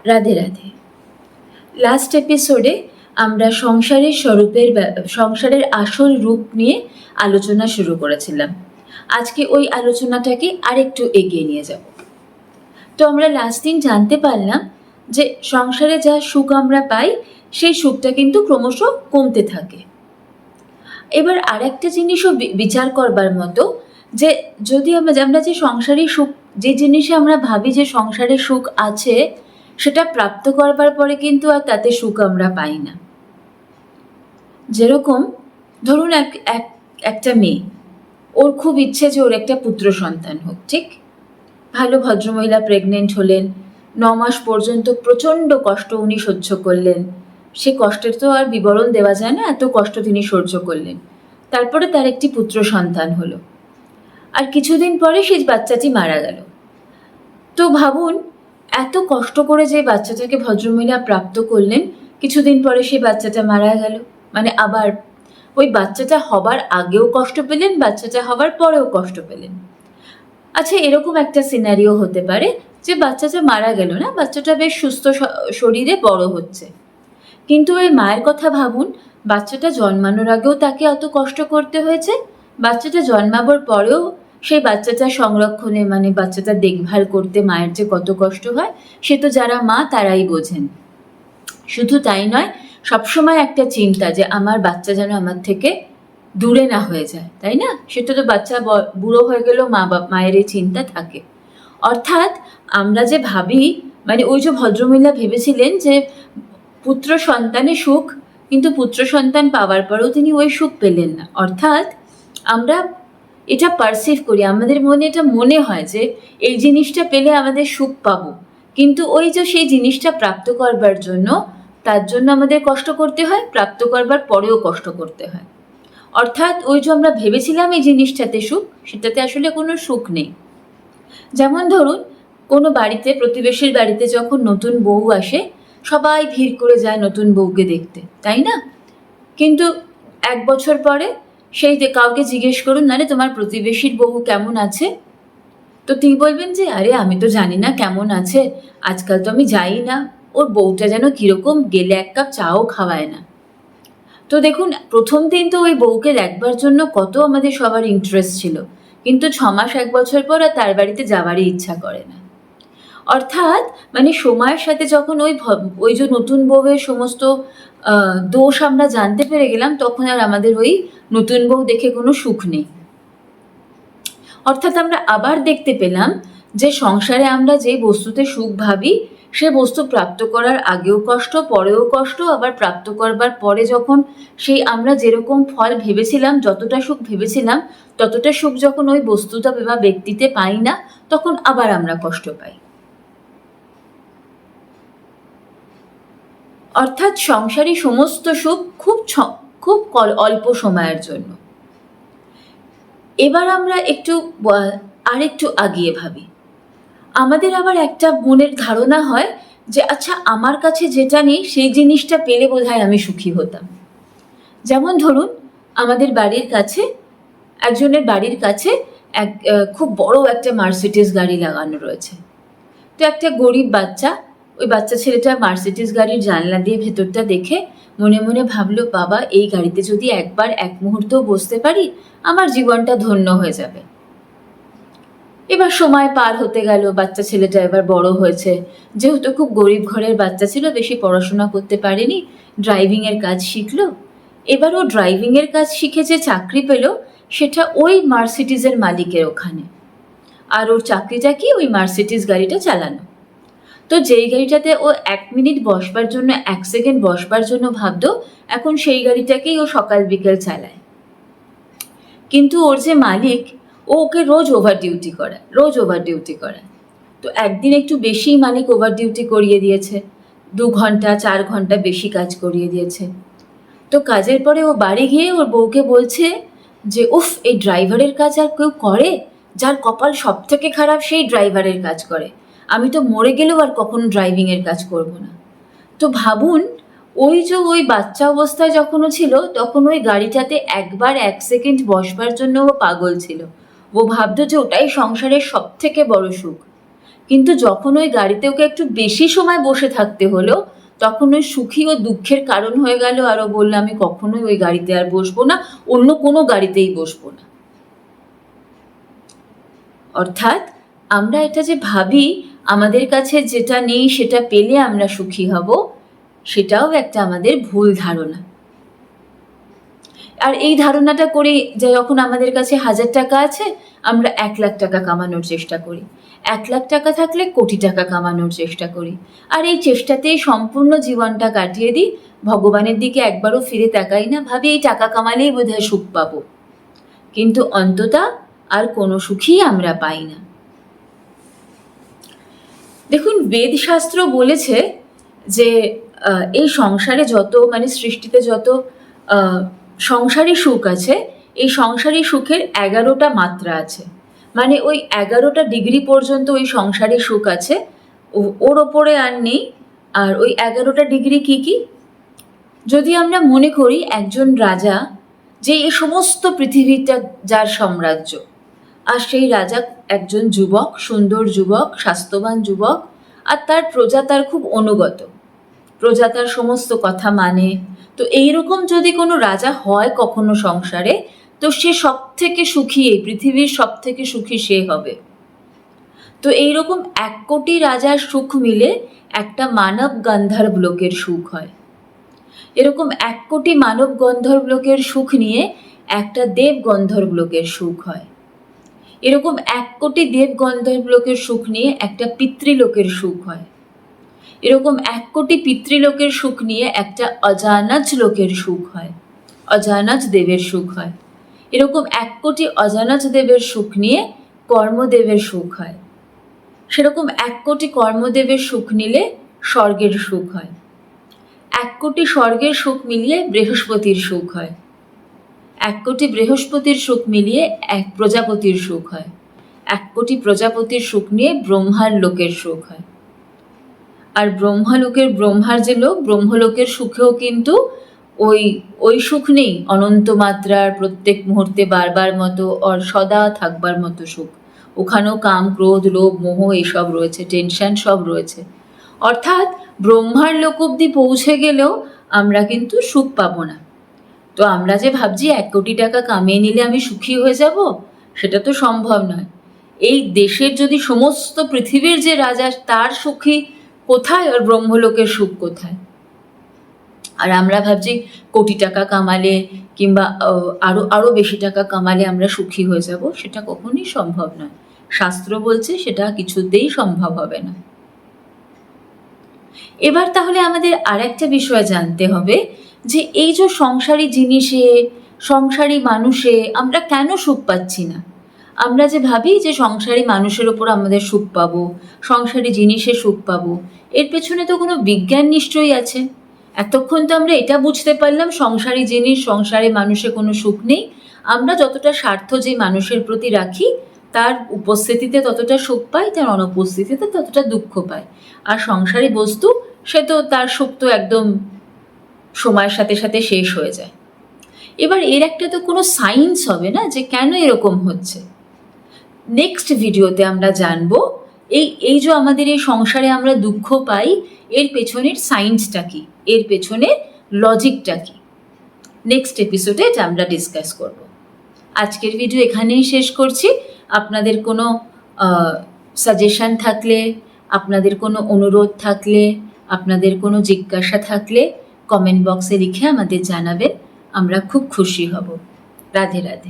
Radhe Radhe. Last এপিসোডে আমরা সংসারের আসল রূপ নিয়ে আলোচনা শুরু করেছিলাম। আজকে ওই আলোচনাটাকে আরেকটু এগিয়ে নিয়ে যাব। তো আমরা লাস্ট দিন জানতে পারলাম যে সংসারে যা সুখ আমরা পাই সেই সুখটা কিন্তু ক্রমশ কমতে থাকে। এবার আরেকটা জিনিসও বিচার করবার মতো, যে যদি আমরা যে সংসারে সুখ, যে জিনিসে আমরা ভাবি যে সংসারে সুখ আছে, সেটা প্রাপ্ত করবার পরে কিন্তু আর তাতে সুখ আমরা পাই না। যেরকম ধরুন একটা মেয়ে, ওর খুব ইচ্ছে যে ওর একটা পুত্র সন্তান হোক, ঠিক? ভালো ভদ্রমহিলা প্রেগনেন্ট হলেন, 9 মাস পর্যন্ত প্রচণ্ড কষ্ট উনি সহ্য করলেন। সে কষ্টের তো আর বিবরণ দেওয়া যায় না, এত কষ্ট তিনি সহ্য করলেন। তারপরে তার একটি পুত্র সন্তান হলো, আর কিছুদিন পরে সেই বাচ্চাটি মারা গেল। তো ভাবুন, এত কষ্ট করে যে বাচ্চাটাকে ভদ্রমহিলা প্রাপ্ত করলেন, কিছুদিন পরে সেই বাচ্চাটা মারা গেল। মানে আবার ওই বাচ্চাটা হবার আগেও কষ্ট পেলেন, বাচ্চাটা হবার পরেও কষ্ট পেলেন। আচ্ছা, এরকম একটা সিনারিও হতে পারে যে বাচ্চাটা মারা গেল না, বাচ্চাটা বেশ সুস্থ শরীরে বড় হচ্ছে, কিন্তু ওই মায়ের কথা ভাবুন, বাচ্চাটা জন্মানোর আগেও তাকে অত কষ্ট করতে হয়েছে, বাচ্চাটা জন্মাবার পরেও সেই বাচ্চাটা সংরক্ষণে, মানে বাচ্চাটা দেখভাল করতে মায়ের যে কত কষ্ট হয়, সে তো যারা মা তারাই বোঝেন। শুধু তাই নয়, সবসময় একটা চিন্তা যে আমার বাচ্চা যেন আমার থেকে দূরে না হয়ে যায়, তাই না? সেটা তো বাচ্চা বুড়ো হয়ে গেলেও মায়ের এই চিন্তা থাকে। অর্থাৎ আমরা যে ভাবি, মানে ওই যে ভদ্রমহিলা ভেবেছিলেন যে পুত্র সন্তানে সুখ, কিন্তু পুত্র সন্তান পাওয়ার পরেও তিনি ওই সুখ পেলেন না। অর্থাৎ আমরা এটা পারসিভ করি, আমাদের মনে এটা মনে হয় যে এই জিনিসটা পেলে আমাদের সুখ পাবো, কিন্তু ওই যে সেই জিনিসটা প্রাপ্ত করবার জন্য, তার জন্য আমাদের কষ্ট করতে হয়, প্রাপ্ত করবার পরেও কষ্ট করতে হয়। অর্থাৎ ওই যে আমরা ভেবেছিলাম এই জিনিসটাতে সুখ, সেটাতে আসলে কোনো সুখ নেই। যেমন ধরুন, কোনো বাড়িতে, প্রতিবেশীর বাড়িতে যখন নতুন বউ আসে, সবাই ভিড় করে যায় নতুন বউকে দেখতে, তাই না? কিন্তু 1 বছর পরে সেই যে কাউকে জিজ্ঞেস করুন, না রে তোমার প্রতিবেশীর বউ কেমন আছে, তো তিনি বলবেন যে আরে আমি তো জানি না কেমন আছে, আজকাল তো আমি যাই না, ওর বউটা যেন কিরকম, গেলে 1 কাপ চাও খাওয়ায় না। তো দেখুন, প্রথম দিন তো ওই বউকে দেখবার জন্য কত আমাদের সবার ইন্টারেস্ট ছিল, কিন্তু 6 মাস 1 বছর পর আর তার বাড়িতে যাওয়ারই ইচ্ছা করে না। অর্থাৎ মানে সময়ের সাথে যখন ওই যে নতুন বউয়ের সমস্ত দোষ আমরা জানতে পেরে গেলাম, তখন আর আমাদের ওই নতুন বউ দেখে কোনো সুখ নেই। অর্থাৎ আমরা আবার দেখতে পেলাম যে সংসারে আমরা যে বস্তুতে সুখ ভাবি, সে বস্তু প্রাপ্ত করার আগেও কষ্ট, পরেও কষ্ট, আবার প্রাপ্ত করবার পরে যখন সেই আমরা যেরকম ফল ভেবেছিলাম, যতটা সুখ ভেবেছিলাম, ততটা সুখ যখন ওই বস্তুটা বা ব্যক্তিতে পাই না, তখন আবার আমরা কষ্ট পাই। অর্থাৎ সংসারী সমস্ত সুখ খুব অল্প সময়ের জন্য। এবার আমরা আরেকটু আগিয়ে ভাবি। আমাদের আবার একটা মনের ধারণা হয় যে আচ্ছা, আমার কাছে যেটা নেই সেই জিনিসটা পেলে বোধহয় আমি সুখী হতাম। যেমন ধরুন, আমাদের একজনের বাড়ির কাছে খুব বড় একটা মার্সিডিজ গাড়ি লাগানো রয়েছে। তো একটা গরিব বাচ্চা, ওই বাচ্চা ছেলেটা মার্সিডিজ গাড়ির জানলা দিয়ে ভেতরটা দেখে মনে মনে ভাবলো, বাবা, এই গাড়িতে যদি একবার 1 মুহূর্তও বসতে পারি, আমার জীবনটা ধন্য হয়ে যাবে। এবার সময় পার হতে গেল, বাচ্চা ছেলেটা এবার বড় হয়েছে, যেহেতু খুব গরিব ঘরের বাচ্চা ছিল, বেশি পড়াশোনা করতে পারেনি, ড্রাইভিংয়ের কাজ শিখলো। এবার ও ড্রাইভিংয়ের কাজ শিখে যে চাকরি পেল, সেটা ওই মার্সিডিজের মালিকের ওখানে। আর ওর চাকরিটা কি? ওই মার্সিডিজ গাড়িটা চালানো। তো যেই গাড়িটাতে ও 1 মিনিট বসবার জন্য, 1 সেকেন্ড বসবার জন্য ভাবতো, এখন সেই গাড়িটাকেই ও সকাল বিকেল চালায়। কিন্তু ওর যে মালিক, ওকে রোজ ওভার ডিউটি করায়। তো একদিন একটু বেশি মালিক ওভার ডিউটি করিয়ে দিয়েছে, 2 ঘন্টা 4 ঘন্টা বেশি কাজ করিয়ে দিয়েছে। তো কাজের পরে ও বাড়ি গিয়ে ওর বউকে বলছে যে উফ, এই ড্রাইভারের কাজ আর কেউ করে? যার কপাল সব থেকে খারাপ সেই ড্রাইভারের কাজ করে, আমি তো মরে গেলেও আর কখনো ড্রাইভিংয়ের কাজ করব না। তো ভাবুন, ওই বাচ্চা অবস্থায় যখন ও ছিল, তখন ওই গাড়িটাতে একবার 1 সেকেন্ড বসবার জন্য ও পাগল ছিল। ও ভাবতো যে ওটাই সংসারের সব থেকে বড় সুখ। কিন্তু যখন ওই গাড়িতে ওকে একটু বেশি সময় বসে থাকতে হলো, তখন ওই সুখী ও দুঃখের কারণ হয়ে গেল, আরও বললো আমি কখনোই ওই গাড়িতে আর বসবো না, অন্য কোনো গাড়িতেই বসবো না। অর্থাৎ আমরা এটা যে ভাবি আমাদের কাছে যেটা নেই সেটা পেলে আমরা সুখী হব, সেটাও একটা আমাদের ভুল ধারণা। আর এই ধারণাটা করি যে যখন আমাদের কাছে 1000 টাকা আছে, আমরা 1 লাখ টাকা কামানোর চেষ্টা করি, 1 লাখ টাকা থাকলে কোটি টাকা কামানোর চেষ্টা করি, আর এই চেষ্টাতেই সম্পূর্ণ জীবনটা কাটিয়ে দিই, ভগবানের দিকে একবারও ফিরে তাকাই না, ভাবি এই টাকা কামালেই বোধহয় সুখ পাবো, কিন্তু অন্ততঃ আর কোনো সুখই আমরা পাই না। দেখুন, বেদশাস্ত্র বলেছে যে এই সংসারে যত সৃষ্টিতে যত সংসারী সুখ আছে, এই সংসারী সুখের 11টা মাত্রা আছে, ওই 11টা ডিগ্রি পর্যন্ত ওই সংসারী সুখ আছে, ওর ওপরে আর নেই। আর ওই 11টা ডিগ্রি কি কি? যদি আমরা মনে করি একজন রাজা, যে এই সমস্ত পৃথিবীটা যার সাম্রাজ্য, আর সেই রাজা একজন যুবক, সুন্দর যুবক, স্বাস্থ্যবান যুবক, আর তার প্রজা তার খুব অনুগত, প্রজা তার সমস্ত কথা মানে, তো এইরকম যদি কোনো রাজা হয় কখনো সংসারে, তো সে সব থেকে সুখী, এই পৃথিবীর সব থেকে সুখী সে হবে। তো এইরকম 1 কোটি রাজার সুখ মিলে একটা মানব গন্ধর্ব লোকের সুখ হয়। এরকম 1 কোটি মানব গন্ধর্ব লোকের সুখ নিয়ে একটা দেব গন্ধর্ব লোকের সুখ হয়। এরকম 1 কোটি দেব গন্ধর্ব লোকের সুখ নিয়ে একটা পিতৃলোকের সুখ হয়। এরকম 1 কোটি পিতৃলোকের সুখ নিয়ে একটা অজানজ লোকের সুখ হয়, অজানজ দেবের সুখ হয়। এরকম 1 কোটি অজানজ দেবের সুখ নিয়ে কর্মদেবের সুখ হয়। সেরকম 1 কোটি কর্মদেবের সুখ নিলে স্বর্গের সুখ হয়। 1 কোটি স্বর্গের সুখ মিলিয়ে বৃহস্পতির সুখ হয়। 1 কোটি বৃহস্পতির সুখ মিলিয়ে এক প্রজাপতির সুখ হয়। 1 কোটি প্রজাপতির সুখ নিয়ে ব্রহ্মার লোকের সুখ হয়। আর ব্রহ্মার যে লোক, ব্রহ্মলোকের সুখেও কিন্তু ওই সুখ নেই অনন্ত মাত্রার, প্রত্যেক মুহূর্তে বারবার মতো আর সদা থাকবার মতো সুখ। ওখানেও কাম, ক্রোধ, লোভ, মোহ এসব রয়েছে, টেনশন সব রয়েছে। অর্থাৎ ব্রহ্মার লোক অব্দি পৌঁছে গেলেও আমরা কিন্তু সুখ পাবো না। তো আমরা যে ভাবছি 1 কোটি টাকা কামিয়ে নিলে আমি সুখী হয়ে যাব, সেটা তো সম্ভব নয়। এই দেশের যদি সমস্ত পৃথিবীর যে রাজা, তার সুখী কোথায় আর ব্রহ্মলোকের সুখ কোথায়? আর আমরা ভাবছি কোটি টাকা কামালে কিংবা আরো বেশি টাকা কামালে আমরা সুখী হয়ে যাব, সেটা কখনোই সম্ভব নয়। শাস্ত্র বলছে সেটা কিছুতেই সম্ভব হবে না। এবার তাহলে আমাদের আরেকটা বিষয় জানতে হবে যে এই যে সংসারী জিনিসে, সংসারী মানুষে আমরা কেন সুখ পাচ্ছি না? আমরা যে ভাবি যে সংসারী মানুষের ওপর আমাদের সুখ পাবো, সংসারী জিনিসে সুখ পাবো, এর পেছনে তো কোনো বিজ্ঞান নিশ্চয়ই আছে। এতক্ষণ তো আমরা এটা বুঝতে পারলাম সংসারী জিনিস, সংসারী মানুষে কোনো সুখ নেই। আমরা যতটা স্বার্থ যে মানুষের প্রতি রাখি, তার উপস্থিতিতে ততটা সুখ পাই, তার অনুপস্থিতিতে ততটা দুঃখ পাই। আর সংসারী বস্তু, সে তো তার সুখ তো একদম সময়ের সাথে সাথে শেষ হয়ে যায়। এবার এর একটা তো কোনো সায়েন্স হবে না যে কেন এরকম হচ্ছে। নেক্সট ভিডিওতে আমরা জানবো এই যে আমাদের এই সংসারে আমরা দুঃখ পাই, এর পেছনের সায়েন্সটা কি, এর পেছনের লজিকটা কি। নেক্সট এপিসোডে এটা আমরা ডিসকাস করব। আজকের ভিডিও এখানেই শেষ করছি। আপনাদের কোনো সাজেশন থাকলে, আপনাদের কোনো অনুরোধ থাকলে, আপনাদের কোনো জিজ্ঞাসা থাকলে কমেন্ট বক্সে লিখে আমাদের জানাবেন, আমরা খুব খুশি হব। রাধে রাধে।